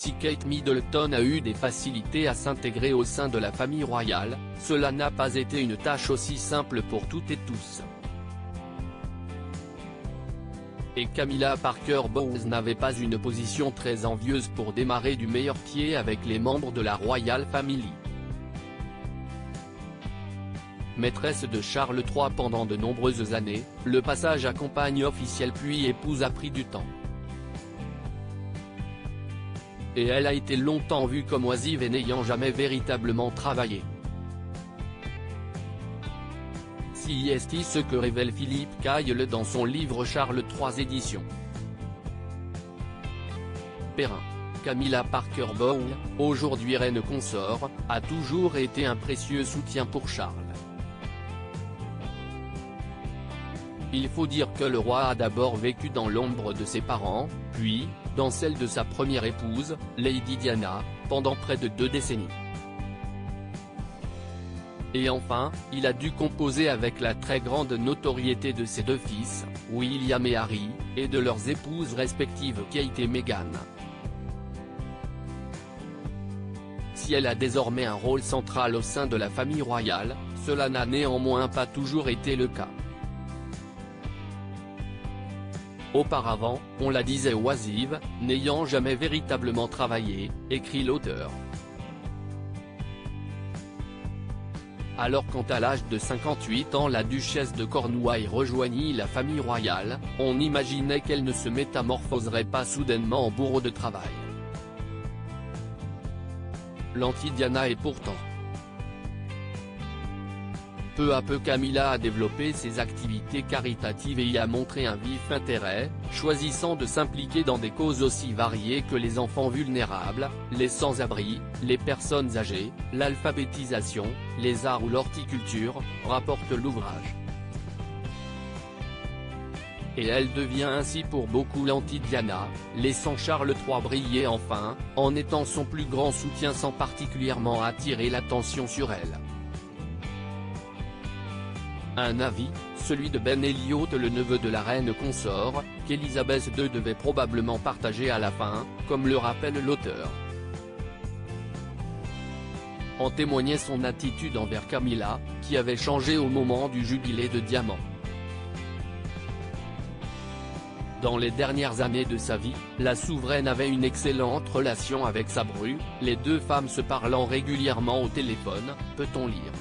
Si Kate Middleton a eu des facilités à s'intégrer au sein de la famille royale, cela n'a pas été une tâche aussi simple pour toutes et tous. Et Camilla Parker Bowles n'avait pas une position très envieuse pour démarrer du meilleur pied avec les membres de la Royal Family. Maîtresse de Charles III pendant de nombreuses années, le passage à compagne officielle puis épouse a pris du temps. Et elle a été longtemps vue comme oisive et n'ayant jamais véritablement travaillé. C'est ce que révèle Philippe Kyle dans son livre Charles III éditions. Perrin. Camilla Parker Bowles, aujourd'hui reine consort, a toujours été un précieux soutien pour Charles. Il faut dire que le roi a d'abord vécu dans l'ombre de ses parents, puis, dans celle de sa première épouse, Lady Diana, pendant près de 2 décennies. Et enfin, il a dû composer avec la très grande notoriété de ses 2 fils, William et Harry, et de leurs épouses respectives Kate et Meghan. Si elle a désormais un rôle central au sein de la famille royale, cela n'a néanmoins pas toujours été le cas. Auparavant, on la disait oisive, n'ayant jamais véritablement travaillé, écrit l'auteur. Alors quand à l'âge de 58 ans la duchesse de Cornouailles rejoignit la famille royale, on imaginait qu'elle ne se métamorphoserait pas soudainement en bourreau de travail. L'anti-Diana est pourtant. Peu à peu Camilla a développé ses activités caritatives et y a montré un vif intérêt, choisissant de s'impliquer dans des causes aussi variées que les enfants vulnérables, les sans-abri, les personnes âgées, l'alphabétisation, les arts ou l'horticulture, rapporte l'ouvrage. Et elle devient ainsi pour beaucoup l'anti-Diana, laissant Charles III briller enfin, en étant son plus grand soutien sans particulièrement attirer l'attention sur elle. Un avis, celui de Ben Elliot le neveu de la reine consort, qu'Elisabeth II devait probablement partager à la fin, comme le rappelle l'auteur. En témoignait son attitude envers Camilla, qui avait changé au moment du jubilé de diamant. Dans les dernières années de sa vie, la souveraine avait une excellente relation avec sa bru, les 2 femmes se parlant régulièrement au téléphone, peut-on lire.